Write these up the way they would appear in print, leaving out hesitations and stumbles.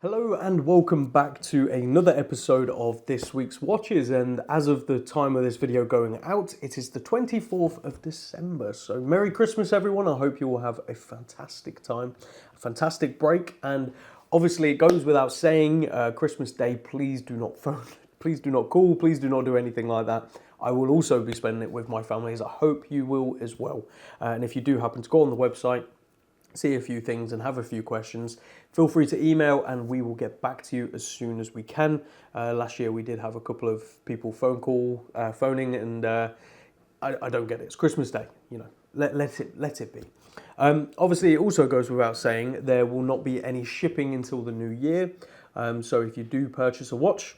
Hello and welcome back to another episode of this week's watches, and as of the time of this video going out, it is the 24th of December. So Merry Christmas everyone. I hope you all have a fantastic time, a fantastic break, and obviously it goes without saying, Christmas Day, please do not phone, please do not call, please do not do anything like that. I will also be spending it with my family, as I hope you will as well. And if you do happen to go on the website, see a few things and have a few questions, feel free to email and we will get back to you as soon as we can. Last year we did have a couple of people phoning, and I don't get it. It's Christmas Day, you know. Let it be. Obviously, it also goes without saying there will not be any shipping until the new year. So if you do purchase a watch,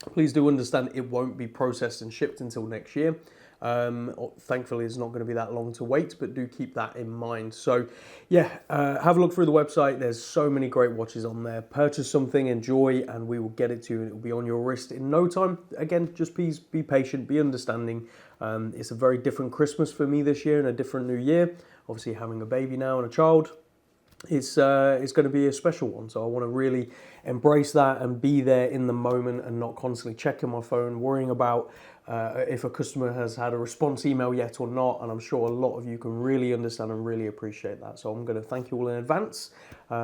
please do understand it won't be processed and shipped until next year. Thankfully, it's not going to be that long to wait, but do keep that in mind. So yeah, have a look through the website. There's so many great watches on there. Purchase something, enjoy, and we will get it to you, and it will be on your wrist in no time. Again, just please be patient, be understanding. It's a very different Christmas for me this year and a different new year. Obviously, having a baby now and a child, it's going to be a special one. So I want to really embrace that and be there in the moment and not constantly checking my phone, worrying about if a customer has had a response email yet or not. And I'm sure a lot of you can really understand and really appreciate that. So I'm going to thank you all in advance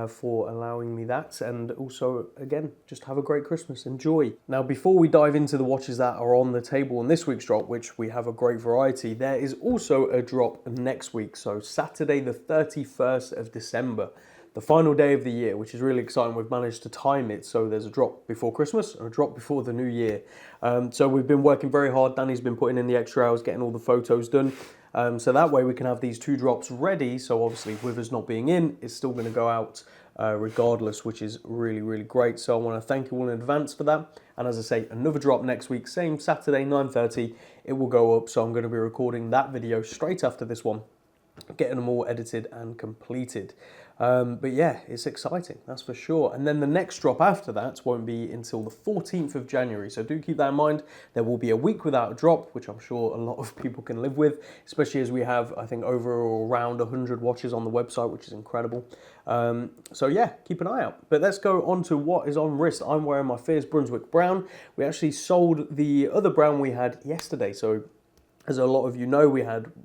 for allowing me that. And also, again, just have a great Christmas. Enjoy. Now, before we dive into the watches that are on the table in this week's drop, which we have a great variety, there is also a drop next week. So Saturday, the 31st of December. The final day of the year, which is really exciting. We've managed to time it so there's a drop before Christmas and a drop before the new year. So we've been working very hard. Danny's been putting in the extra hours, getting all the photos done. So that way we can have these two drops ready. So obviously with us not being in, it's still going to go out regardless, which is really, really great. So I want to thank you all in advance for that. And as I say, another drop next week, same Saturday, 9:30, it will go up. So I'm going to be recording that video straight after this one, getting them all edited and completed. But yeah, it's exciting, that's for sure. And then the next drop after that won't be until the 14th of January. So do keep that in mind. There will be a week without a drop, which I'm sure a lot of people can live with, especially as we have, I think, over or around 100 watches on the website, which is incredible. So yeah, keep an eye out. But let's go on to what is on wrist. I'm wearing my Fierce Brunswick brown. We actually sold the other brown we had yesterday. So as a lot of you know,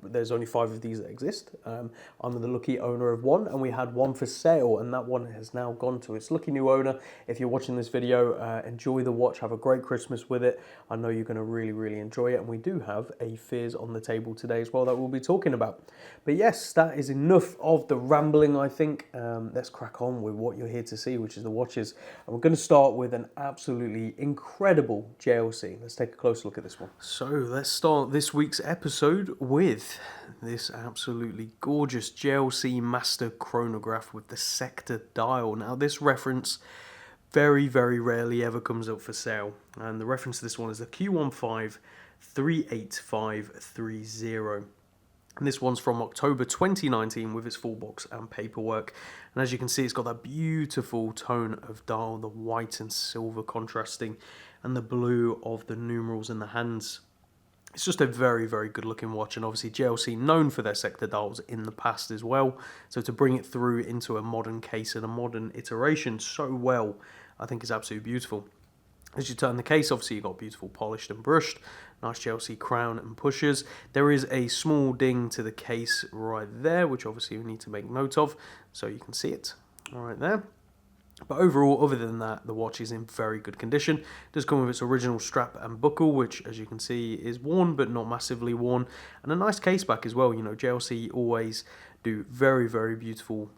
there's only 5 of these that exist. I'm the lucky owner of one, and we had one for sale, and that one has now gone to its lucky new owner. If you're watching this video, enjoy the watch, have a great Christmas with it. I know you're going to really, really enjoy it, and we do have a Fears on the table today as well that we'll be talking about. But yes, that is enough of the rambling, I think. Let's crack on with what you're here to see, which is the watches. And we're going to start with an absolutely incredible JLC. Let's take a close look at this one. So let's start this week's episode with this absolutely gorgeous JLC Master Chronograph with the sector dial. Now this reference very, very rarely ever comes up for sale, and the reference to this one is the Q1538530. And this one's from October 2019 with its full box and paperwork. And as you can see, it's got that beautiful tone of dial, the white and silver contrasting, and the blue of the numerals in the hands. It's just a very, very good looking watch, and obviously JLC known for their sector dials in the past as well. So to bring it through into a modern case and a modern iteration so well, I think is absolutely beautiful. As you turn the case, obviously you've got beautiful polished and brushed, nice JLC crown and pushers. There is a small ding to the case right there, which obviously we need to make note of, so you can see it right there. But overall, other than that, the watch is in very good condition. It does come with its original strap and buckle, which, as you can see, is worn but not massively worn. And a nice case back as well. You know, JLC always do very, very beautiful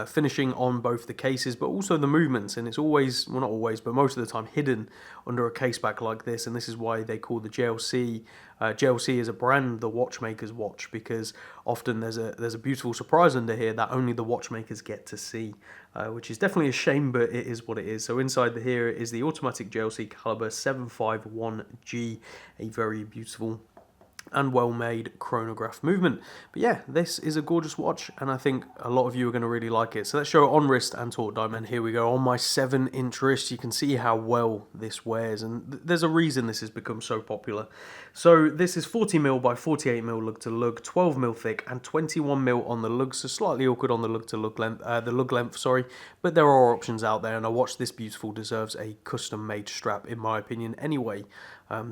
finishing on both the cases, but also the movements, and it's always, well, not always, but most of the time hidden under a case back like this. And this is why they call the JLC as a brand the watchmaker's watch, because often there's a beautiful surprise under here that only the watchmakers get to see, which is definitely a shame, but it is what it is. So inside here is the automatic JLC caliber 751G, a very beautiful and well-made chronograph movement. But yeah, this is a gorgeous watch, and I think a lot of you are going to really like it. So let's show it on wrist and taut diamond. Here we go. On my 7-inch wrist, you can see how well this wears, and there's a reason this has become so popular. So this is 40mm by 48mm lug to lug, 12mm thick, and 21mm on the lug, so slightly awkward on the lug to lug length, sorry, but there are options out there, and a watch this beautiful deserves a custom-made strap, in my opinion, anyway.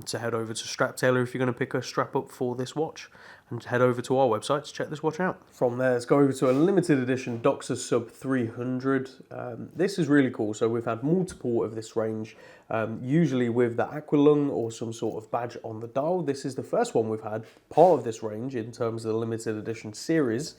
To head over to Strap Tailor if you're going to pick a strap up for this watch, and head over to our website to check this watch out. From there, let's go over to a limited edition Doxa SUB300. This is really cool. So we've had multiple of this range, usually with the aqualung or some sort of badge on the dial. This is the first one we've had, part of this range in terms of the limited edition series,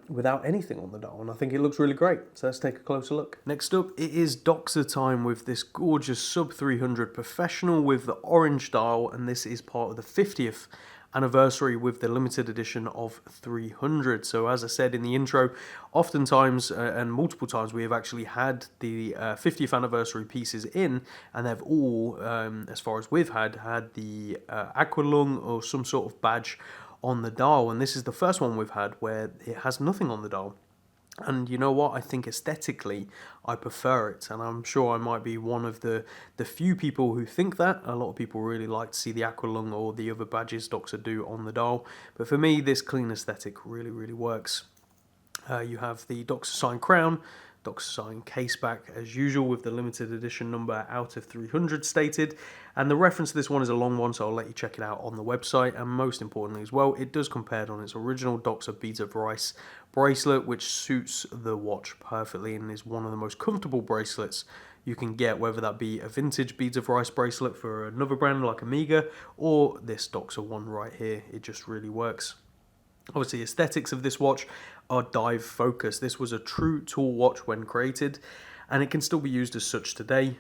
without anything on the dial, and I think it looks really great. So let's take a closer look. Next up, it is Doxa time with this gorgeous SUB300 Professional with the orange dial, and this is part of the 50th anniversary with the limited edition of 300. So as I said in the intro, oftentimes and multiple times we have actually had the 50th anniversary pieces in, and they've all, as far as we've had the aqualung or some sort of badge on the dial, and this is the first one we've had where it has nothing on the dial. And you know what, I think aesthetically I prefer it, and I'm sure I might be one of the few people who think that. A lot of people really like to see the aqualung or the other badges Doxa do on the dial, but for me this clean aesthetic really works. You have the Doxa sign crown, Doxa sign case back as usual with the limited edition number out of 300 stated, and the reference to this one is a long one, so I'll let you check it out on the website. And most importantly as well, it does compare on its original Doxa beads of rice bracelet, which suits the watch perfectly and is one of the most comfortable bracelets you can get, whether that be a vintage beads of rice bracelet for another brand like Omega or this Doxa one right here. It just really works. Obviously, aesthetics of this watch are dive focused. This was a true tool watch when created, and it can still be used as such today.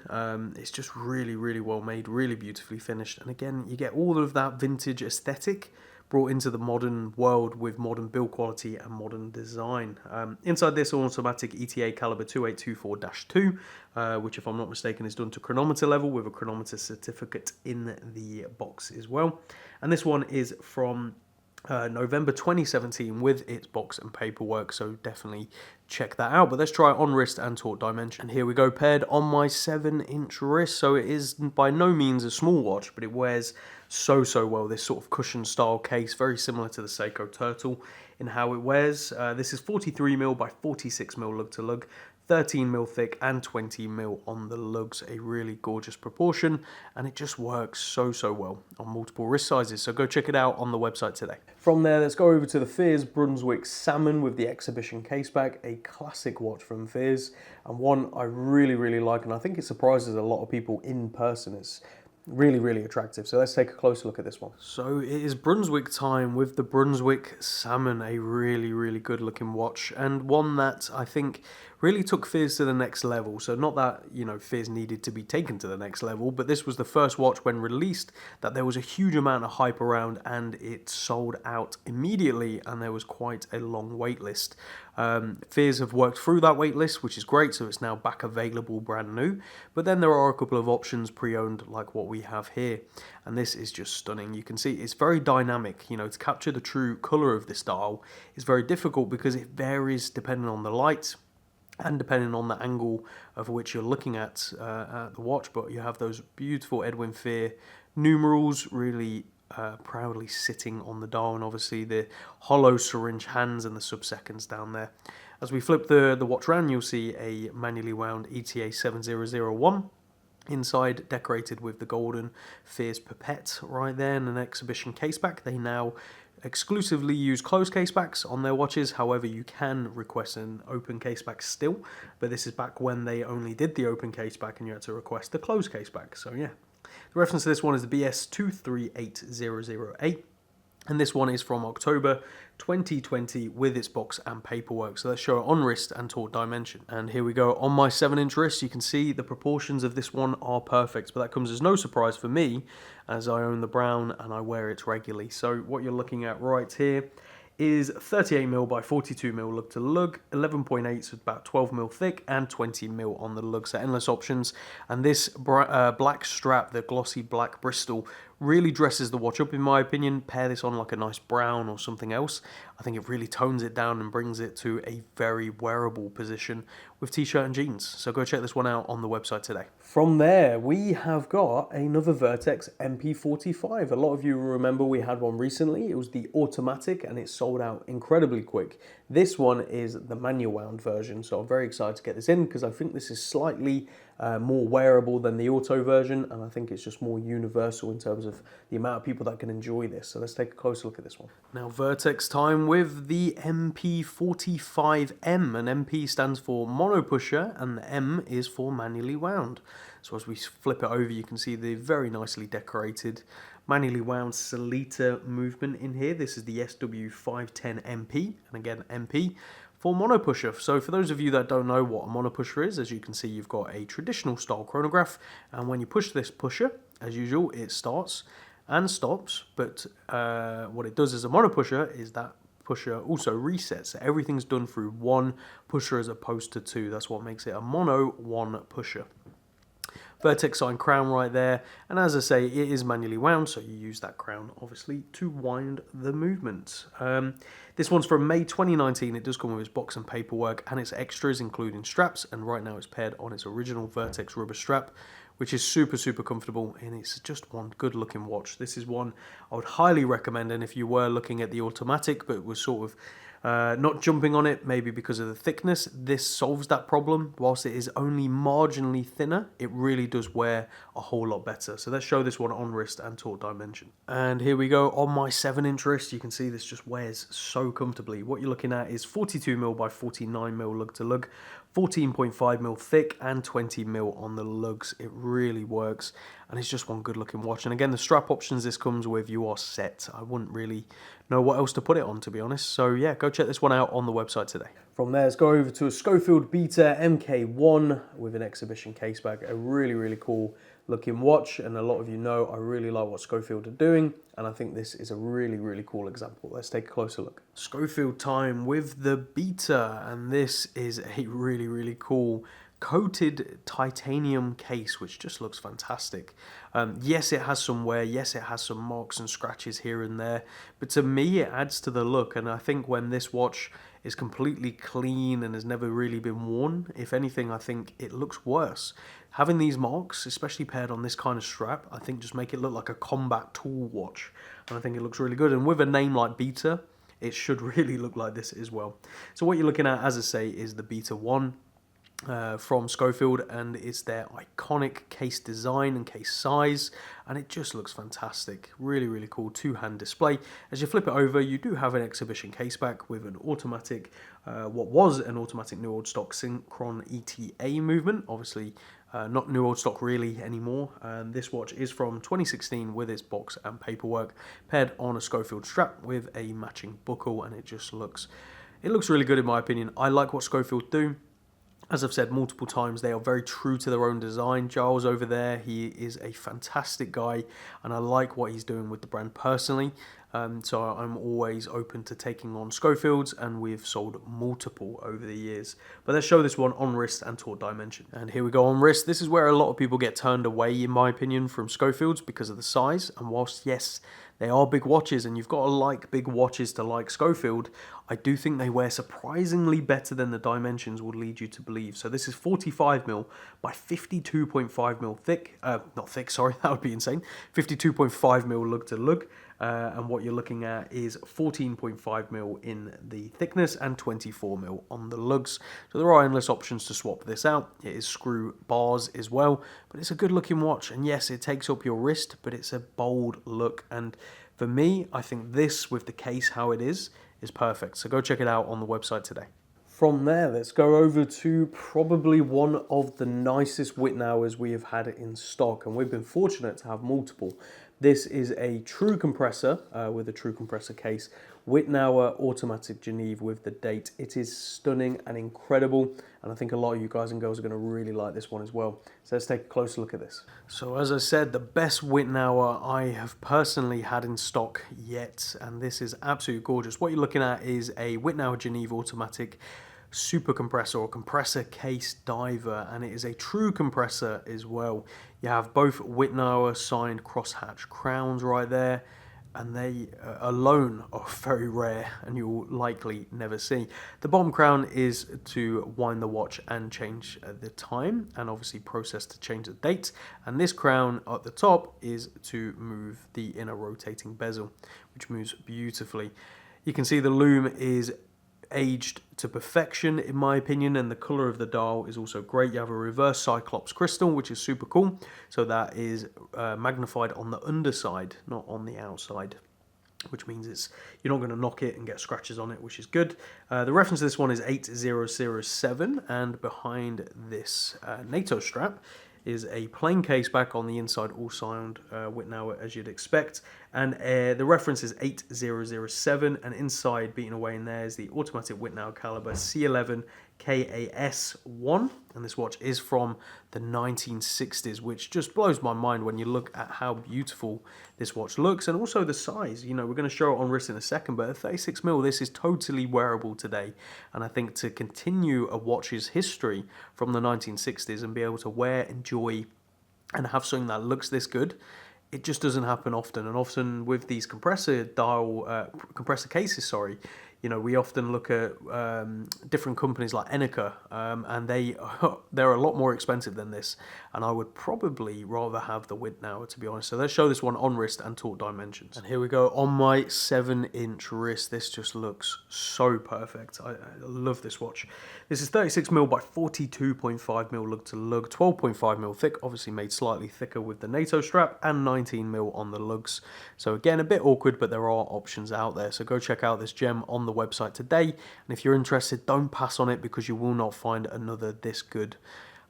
It's just really well made, really beautifully finished, and again, you get all of that vintage aesthetic brought into the modern world with modern build quality and modern design. Inside this automatic ETA caliber 2824-2, which if I'm not mistaken is done to chronometer level with a chronometer certificate in the box as well. And this one is from November 2017 with its box and paperwork, so definitely check that out. But let's try it on wrist and taut dimension. And here we go, paired on my 7-inch wrist. So it is by no means a small watch, but it wears so well. This sort of cushion style case, very similar to the Seiko Turtle in how it wears. This is 43mm by 46mm lug to lug, 13mm thick and 20mm on the lugs, a really gorgeous proportion, and it just works so well on multiple wrist sizes, so go check it out on the website today. From there, let's go over to the Fears Brunswick Salmon with the exhibition caseback, a classic watch from Fears, and one I really like, and I think it surprises a lot of people in person. It's really attractive. So let's take a closer look at this one. So it is Brunswick time with the Brunswick Salmon, a really good looking watch, and one that I think really took Fears to the next level. So not that, you know, Fears needed to be taken to the next level, but this was the first watch when released that there was a huge amount of hype around, and it sold out immediately, and there was quite a long wait list. Fears have worked through that wait list, which is great, so it's now back available brand new, but then there are a couple of options pre-owned like what we have here, and this is just stunning. You can see it's very dynamic. You know, to capture the true color of this dial is very difficult because it varies depending on the light and depending on the angle of which you're looking at the watch. But you have those beautiful Edwin Fear numerals really proudly sitting on the dial, and obviously the hollow syringe hands and the sub-seconds down there. As we flip the watch around, you'll see a manually wound ETA 7001 inside, decorated with the golden Fears pipette right there, and an exhibition caseback. They now exclusively use closed casebacks on their watches. However, you can request an open caseback still, but this is back when they only did the open caseback and you had to request the closed caseback. So yeah, the reference to this one is the BS238008, and this one is from October 2020 with its box and paperwork. So let's show it on wrist and taut dimension. And here we go. On my 7-inch wrist, you can see the proportions of this one are perfect, but that comes as no surprise for me as I own the brown and I wear it regularly. So what you're looking at right here is 38mm by 42mm lug to lug, 11.8, so about 12mm thick, and 20mm on the lug, so endless options. And this black strap, the glossy black Bristol, Really dresses the watch up in my opinion. Pair this on like a nice brown or something else. I think it really tones it down and brings it to a very wearable position with t-shirt and jeans. So go check this one out on the website today. From there, we have got another Vertex MP45. A lot of you remember we had one recently. It was the automatic and it sold out incredibly quick. This one is the manual wound version, so I'm very excited to get this in because I think this is slightly more wearable than the auto version, and I think it's just more universal in terms of the amount of people that can enjoy this. So let's take a closer look at this one. Now Vertex time with the MP45M, and MP stands for Monopusher and the M is for manually wound. So as we flip it over, you can see the very nicely decorated manually wound Salita movement in here. This is the SW510MP, and again MP for monopusher. So for those of you that don't know what a monopusher is, as you can see, you've got a traditional style chronograph, and when you push this pusher, as usual, it starts and stops, but what it does as a monopusher is that pusher also resets. So everything's done through one pusher as opposed to two. That's what makes it a mono one pusher. Vertex sign crown right there, and as I say, it is manually wound, so you use that crown obviously to wind the movement. This one's from May 2019. It does come with its box and paperwork and its extras, including straps, and right now it's paired on its original Vertex rubber strap, which is super comfortable, and it's just one good looking watch. This is one I would highly recommend, and if you were looking at the automatic but was sort of not jumping on it, maybe because of the thickness, this solves that problem. Whilst it is only marginally thinner, it really does wear a whole lot better. So let's show this one on wrist and taut dimension. And here we go on my 7-inch wrist. You can see this just wears so comfortably. What you're looking at is 42mm by 49mm lug to lug, 14.5mm thick and 20mm on the lugs. It really works, and it's just one good looking watch. And again, the strap options this comes with, you are set. I wouldn't really know what else to put it on, to be honest. So yeah, go check this one out on the website today. From there, let's go over to a Schofield Beta MK1 with an exhibition case back. A really cool looking watch, and a lot of you know I really like what Schofield are doing, and I think this is a really cool example. Let's take a closer look. Schofield time with the Beta, and this is a really cool coated titanium case, which just looks fantastic. Yes, it has some wear, yes, it has some marks and scratches here and there, but to me it adds to the look, and I think when this watch is completely clean and has never really been worn, if anything, I think it looks worse. Having these marks, especially paired on this kind of strap, I think just make it look like a combat tool watch, and I think it looks really good. And with a name like Beta, it should really look like this as well. So what you're looking at, as I say, is the Beta 1 from Schofield, and it's their iconic case design and case size, and it just looks fantastic. Really cool two-hand display. As you flip it over, you do have an exhibition case back with an automatic, what was an automatic new old stock Synchron ETA movement, obviously not new old stock really anymore. This watch is from 2016 with its box and paperwork, paired on a Schofield strap with a matching buckle, and it looks really good in my opinion. I like what Schofield do. As I've said multiple times, they are very true to their own design. Giles over there, he is a fantastic guy, and I like what he's doing with the brand personally. So I'm always open to taking on Schofields, and we've sold multiple over the years. But let's show this one on wrist and taut dimension. And here we go on wrist. This is where a lot of people get turned away, in my opinion, from Schofields because of the size. And whilst, yes, they are big watches, and you've got to like big watches to like Schofield, I do think they wear surprisingly better than the dimensions would lead you to believe. So this is 45mm by 52.5mm thick. Not thick, sorry, that would be insane. 52.5mm lug to lug. And what you're looking at is 14.5mm in the thickness and 24mm on the lugs. So there are endless options to swap this out. It is screw bars as well, but it's a good looking watch. And yes, it takes up your wrist, but it's a bold look. And for me, I think this, with the case how it is perfect. So go check it out on the website today. From there, let's go over to probably one of the nicest Wittnauers we have had in stock, and we've been fortunate to have multiple. This is a true compressor with a true compressor case, Wittnauer automatic Geneve with the date. It is stunning and incredible, and I think a lot of you guys and girls are going to really like this one as well. So let's take a closer look at this. So as I said, the best Wittnauer I have personally had in stock yet, and this is absolutely gorgeous. What you're looking at is a Wittnauer Geneve automatic super compressor or compressor case diver, and it is a true compressor as well. You have both Wittnauer signed crosshatch crowns right there, and they alone are very rare and you'll likely never see. The bottom crown is to wind the watch and change the time, and obviously process to change the date, and this crown at the top is to move the inner rotating bezel, which moves beautifully. You can see the loom is aged to perfection in my opinion, and the color of the dial is also great. You have a reverse Cyclops crystal, which is super cool, so that is magnified on the underside, not on the outside, which means you're not going to knock it and get scratches on it, which is good. The reference to this one is 8007, and behind this NATO strap is a plain case back on the inside, all signed Wittnauer as you'd expect, and the reference is 8007, and inside beating away in there is the automatic Wittnauer caliber C11 KAS1, and this watch is from the 1960s, which just blows my mind when you look at how beautiful this watch looks, and also the size. You know, we're going to show it on wrist in a second, but at 36mm, this is totally wearable today, and I think to continue a watch's history from the 1960s and be able to wear, enjoy, and have something that looks this good, it just doesn't happen often. And often with these compressor cases, sorry, you know, we often look at different companies like Enica, and they're a lot more expensive than this, and I would probably rather have the Wittnauer, to be honest. So let's show this one on wrist and talk dimensions. And here we go on my 7-inch wrist. This just looks so perfect. I love this watch. This is 36mm by 42.5mm lug to lug, 12.5mm thick, obviously made slightly thicker with the NATO strap, and 19mm on the lugs. So again, a bit awkward, but there are options out there. So go check out this gem on the website today, and if you're interested, don't pass on it, because you will not find another this good,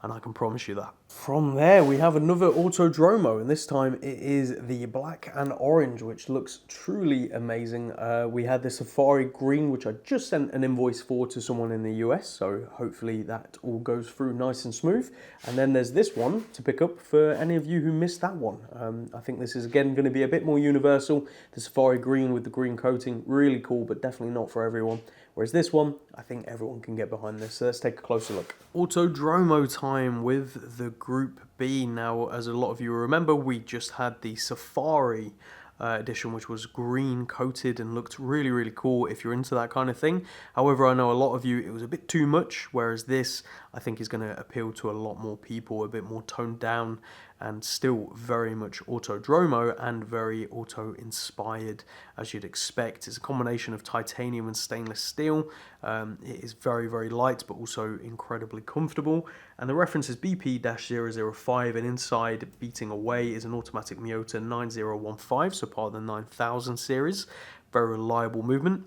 and I can promise you that. From there we have another Autodromo, and this time it is the black and orange, which looks truly amazing. We had the safari green, which I just sent an invoice for to someone in the US, so hopefully that all goes through nice and smooth. And then there's this one to pick up for any of you who missed that one. I think this is again going to be a bit more universal. The safari green with the green coating, really cool, but definitely not for everyone. Whereas this one, I think everyone can get behind this. So let's take a closer look. Autodromo time with the Group B. Now, as a lot of you remember, we just had the Safari edition, which was green coated and looked really, really cool if you're into that kind of thing. However, I know a lot of you, it was a bit too much, whereas this, I think, is going to appeal to a lot more people, a bit more toned down, and still very much Autodromo and very auto-inspired, as you'd expect. It's a combination of titanium and stainless steel. It is very, very light, but also incredibly comfortable. And the reference is BP-005, and inside, beating away, is an automatic Miyota 9015, so part of the 9000 series. Very reliable movement.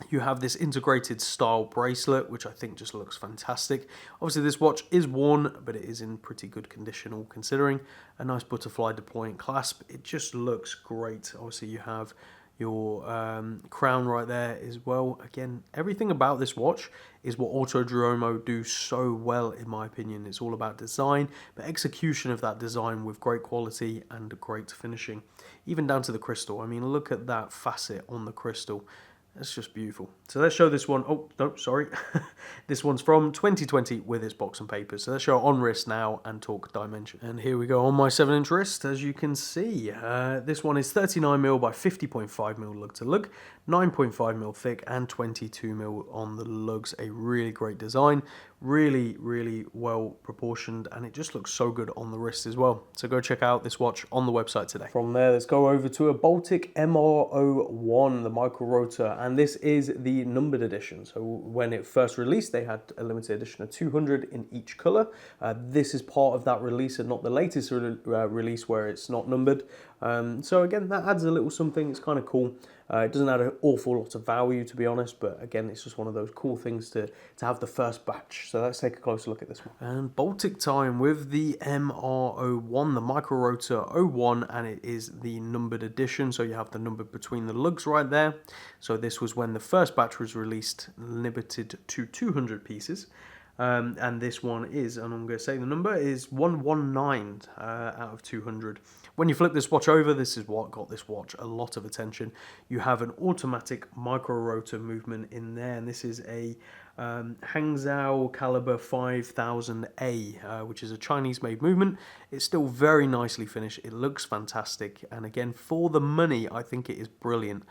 You have this integrated style bracelet, which I think just looks fantastic. Obviously this watch is worn, but it is in pretty good condition, all considering. A nice butterfly deploying clasp. It just looks great. Obviously you have your crown right there as well. Again, everything about this watch is what Autodromo do so well, in my opinion. It's all about design, but execution of that design with great quality and great finishing. Even down to the crystal. I mean, look at that facet on the crystal. That's just beautiful. So let's show this one. Oh, no, sorry. This one's from 2020 with its box and papers. So let's show it on wrist now and talk dimension. And here we go on my 7-inch wrist, as you can see. This one is 39mm by 50.5mm lug to lug, 9.5mm thick, and 22mm on the lugs. A really great design. Really, really well proportioned, and it just looks so good on the wrist as well. So go check out this watch on the website today. From there, let's go over to a Baltic MR01, the Micro Rotor, and this is the numbered edition. So when it first released, they had a limited edition of 200 in each color. This is part of that release and not the latest release where it's not numbered. So again, that adds a little something. It's kind of cool. It doesn't add an awful lot of value, to be honest, but again, it's just one of those cool things to have the first batch. So let's take a closer look at this one. And Baltic time with the MR01, the Micro Rotor 01, and it is the numbered edition. So you have the number between the lugs right there. So this was when the first batch was released, limited to 200 pieces. And this one is, and I'm going to say the number is 119 out of 200. When you flip this watch over, this is what got this watch a lot of attention. You have an automatic micro rotor movement in there, and this is a Hangzhou caliber 5000A, which is a Chinese-made movement. It's still very nicely finished. It looks fantastic, and again, for the money, I think it is brilliant.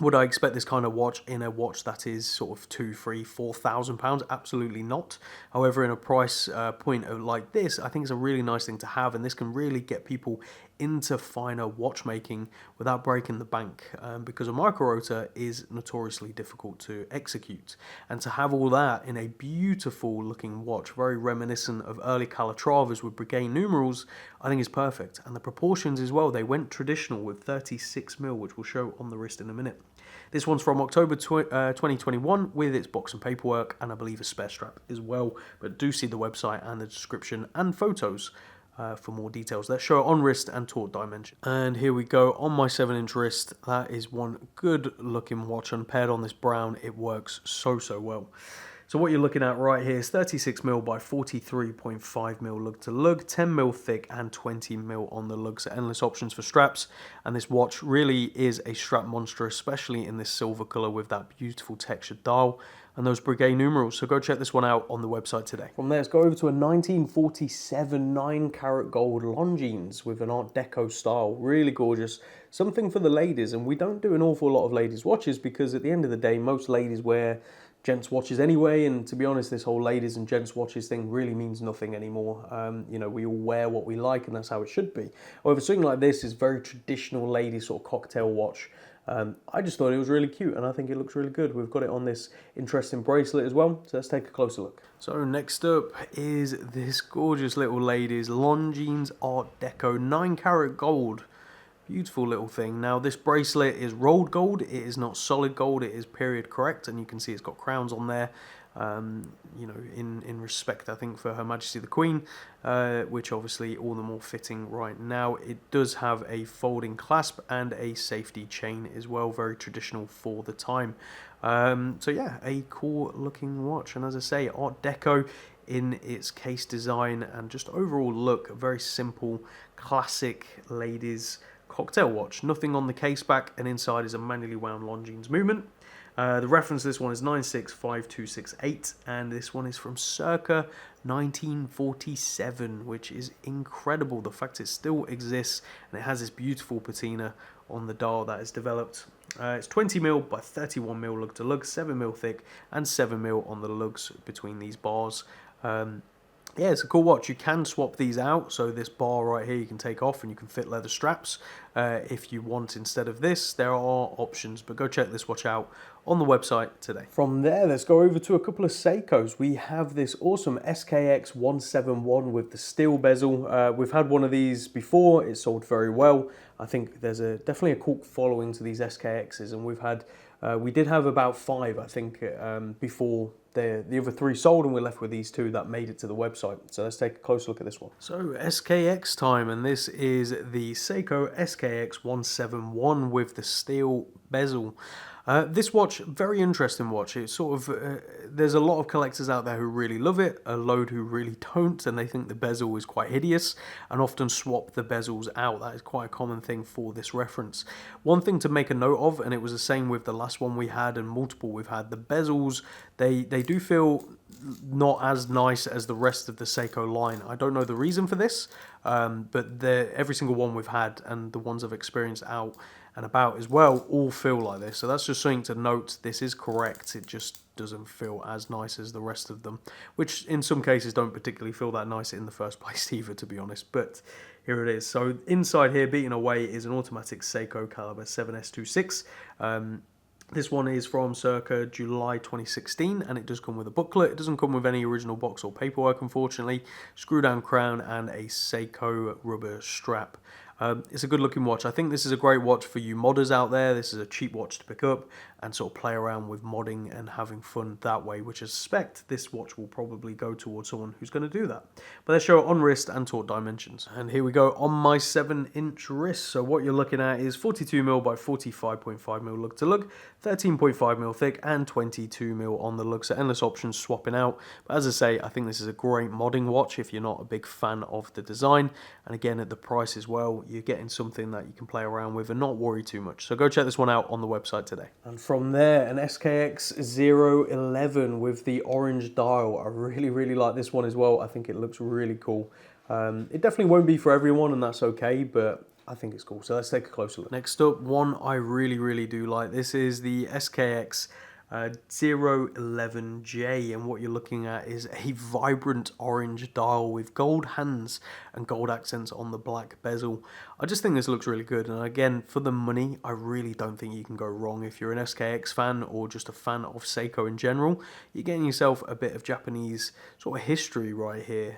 Would I expect this kind of watch in a watch that is sort of £2,000, £3,000, £4,000? Absolutely not. However, in a price point of like this, I think it's a really nice thing to have, and this can really get people into finer watchmaking without breaking the bank, because a micro rotor is notoriously difficult to execute, and to have all that in a beautiful looking watch, very reminiscent of early Calatravas with Breguet numerals, I think is perfect. And the proportions as well, they went traditional with 36mm, which we'll show on the wrist in a minute. This one's from October 2021 with its box and paperwork, and I believe a spare strap as well, but do see the website and the description and photos for more details. Let's show it on wrist and taut dimension. And here we go on my 7-inch wrist. That is one good looking watch, and paired on this brown, it works so well. So what you're looking at right here is 36mm by 43.5mm lug to lug, 10mm thick and 20mm on the lug, so endless options for straps. And this watch really is a strap monster, especially in this silver color with that beautiful textured dial and those Breguet numerals. So go check this one out on the website today. From there, let's go over to a 1947 9-carat gold Longines with an Art Deco style. Really gorgeous. Something for the ladies, and we don't do an awful lot of ladies watches because at the end of the day, most ladies wear gents watches anyway, and to be honest, this whole ladies and gents watches thing really means nothing anymore. You know, we all wear what we like, and that's how it should be. However, something like this is very traditional lady sort of cocktail watch. I just thought it was really cute, and I think it looks really good. We've got it on this interesting bracelet as well, so let's take a closer look. So next up is this gorgeous little ladies Longines Art Deco 9-carat gold. Beautiful little thing. Now this bracelet is rolled gold, it is not solid gold, it is period correct, and you can see it's got crowns on there, you know, in respect I think for Her Majesty the Queen, which obviously all the more fitting right now. It does have a folding clasp and a safety chain as well, very traditional for the time. So yeah, a cool looking watch, and as I say, Art Deco in its case design and just overall look, a very simple classic ladies cocktail watch. Nothing on the case back, and inside is a manually wound Longines movement. The reference to this one is 965268, and this one is from circa 1947, which is incredible. The fact it still exists, and it has this beautiful patina on the dial that is developed. It's 20mm by 31mm lug to lug, 7mm thick, and 7mm on the lugs between these bars. Yeah, it's a cool watch. You can swap these out, so this bar right here you can take off and you can fit leather straps if you want instead of this. There are options, but go check this watch out on the website today. From there, let's go over to a couple of Seikos. We have this awesome SKX 171 with the steel bezel. We've had one of these before. It sold very well. I think there's definitely a cult following to these SKXs, and we did have about 5, I think, before the other 3 sold, and we're left with these 2 that made it to the website. So let's take a closer look at this one. So SKX time, and this is the Seiko SKX 171 with the steel bezel. This watch, very interesting watch. It's sort of, there's a lot of collectors out there who really love it, a load who really don't, and they think the bezel is quite hideous, and often swap the bezels out. That is quite a common thing for this reference. One thing to make a note of, and it was the same with the last one we had and multiple we've had, the bezels, they do feel not as nice as the rest of the Seiko line. I don't know the reason for this, but every single one we've had and the ones I've experienced out and about as well all feel like this. So that's just something to note. This is correct. It just doesn't feel as nice as the rest of them, which in some cases don't particularly feel that nice in the first place either, to be honest. But here it is. So inside here, beating away, is an automatic Seiko caliber 7S26. This one is from circa July 2016, and it does come with a booklet. It doesn't come with any original box or paperwork, unfortunately. Screw down crown and a Seiko rubber strap. It's a good looking watch. I think this is a great watch for you modders out there. This is a cheap watch to pick up and sort of play around with modding and having fun that way, which I suspect this watch will probably go towards someone who's going to do that. But they show it on wrist and taut dimensions. And here we go on my 7-inch wrist. So what you're looking at is 42mm by 45.5mm lug to lug, 13.5mm thick and 22mm on the lug. So endless options swapping out. But as I say, I think this is a great modding watch if you're not a big fan of the design. And again, at the price as well, you're getting something that you can play around with and not worry too much. So go check this one out on the website today. And from there, an SKX 011 with the orange dial. I really like this one as well. I think it looks really cool. It definitely won't be for everyone, and that's okay, but I think it's cool. So let's take a closer look. Next up, one I really do like. This is the SKX 011J, and what you're looking at is a vibrant orange dial with gold hands and gold accents on the black bezel. I just think this looks really good, and again, for the money, I really don't think you can go wrong. If you're an SKX fan or just a fan of Seiko in general, you're getting yourself a bit of Japanese sort of history right here,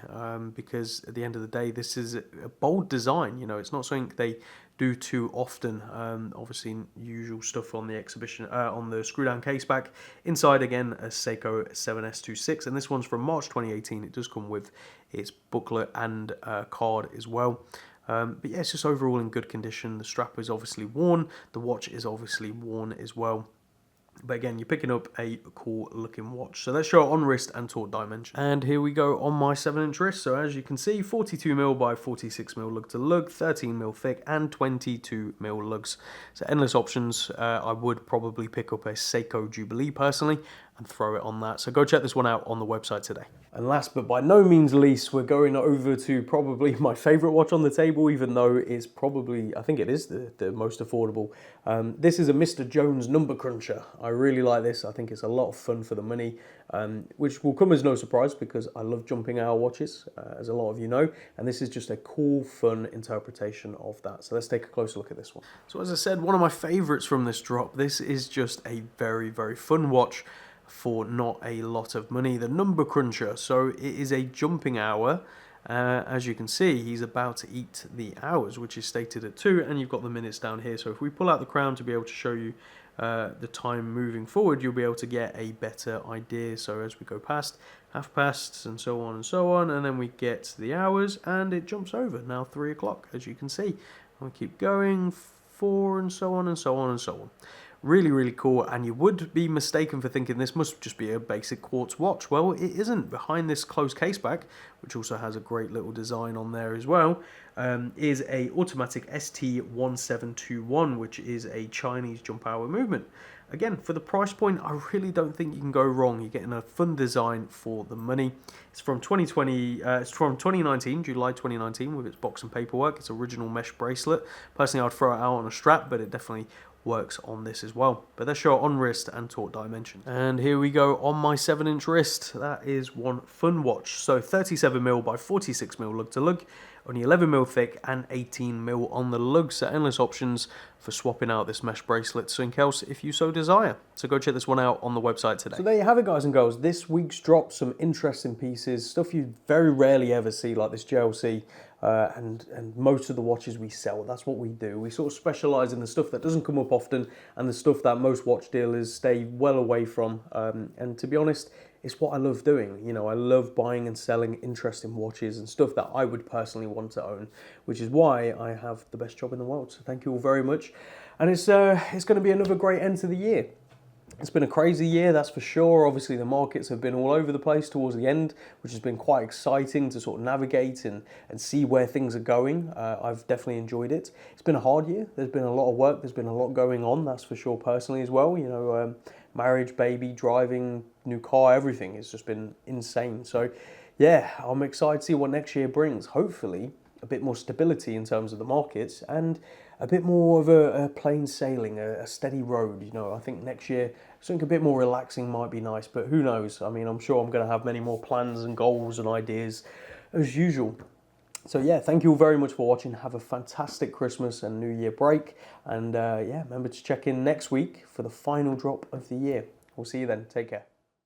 because at the end of the day, this is a bold design. You know, it's not something they do too often. Obviously usual stuff on the exhibition, on the screw down case back. Inside again a Seiko 7S26, and this one's from March 2018. It does come with its booklet and card as well. But yeah, it's just overall in good condition. The strap is obviously worn, the watch is obviously worn as well. But again, you're picking up a cool looking watch. So let's show it on wrist and taut dimension. And here we go on my 7-inch wrist. So as you can see, 42mm by 46mm lug to lug, 13mm thick and 22mm lugs. So endless options. I would probably pick up a Seiko Jubilee personally and throw it on that. So go check this one out on the website today. And last but by no means least, we're going over to probably my favorite watch on the table, even though it's probably, I think it is the most affordable. This is a Mr. Jones number cruncher. I really like this. I think it's a lot of fun for the money, which will come as no surprise because I love jumping hour watches, as a lot of you know, and this is just a cool, fun interpretation of that. So let's take a closer look at this one. So as I said, one of my favorites from this drop. This is just a very fun watch for not a lot of money. The number cruncher. So it is a jumping hour. As you can see, he's about to eat the hours, which is stated at 2, and you've got the minutes down here. So if we pull out the crown to be able to show you the time moving forward, you'll be able to get a better idea. So as we go past, half past, and so on, and then we get to the hours, and it jumps over. Now 3 o'clock, as you can see. And we keep going, 4, and so on. Really cool, and you would be mistaken for thinking this must just be a basic quartz watch. Well, it isn't. Behind this closed case back, which also has a great little design on there as well, is a automatic ST1721, which is a Chinese jump hour movement. Again, for the price point, I really don't think you can go wrong. You're getting a fun design for the money. It's from 2019, July 2019, with its box and paperwork. It's original mesh bracelet. Personally, I'd throw it out on a strap, but it definitely works on this as well. But let's show it on wrist and taut dimension. And here we go on my 7-inch wrist. That is one fun watch. So 37mm by 46mm lug to lug, only 11mm thick and 18mm on the lug. So endless options for swapping out this mesh bracelet to something else if you so desire. So go check this one out on the website today. So there you have it, guys and girls. This week's drop, some interesting pieces, stuff you very rarely ever see, like this JLC. And most of the watches we sell, that's what we do. We sort of specialise in the stuff that doesn't come up often and the stuff that most watch dealers stay well away from. And to be honest, it's what I love doing. You know, I love buying and selling interesting watches and stuff that I would personally want to own, which is why I have the best job in the world. So thank you all very much. And it's going to be another great end to the year. It's been a crazy year, that's for sure. Obviously, the markets have been all over the place towards the end, which has been quite exciting to sort of navigate and see where things are going. I've definitely enjoyed it. It's been a hard year. There's been a lot of work. There's been a lot going on, that's for sure, personally as well. You know, marriage, baby, driving, new car, everything. It's just been insane. So, yeah, I'm excited to see what next year brings. Hopefully, a bit more stability in terms of the markets and a bit more of a plain sailing, a steady road. You know, I think next year something a bit more relaxing might be nice, but who knows? I mean, I'm sure I'm going to have many more plans and goals and ideas as usual. So yeah, thank you all very much for watching. Have a fantastic Christmas and New Year break. And yeah, remember to check in next week for the final drop of the year. We'll see you then. Take care.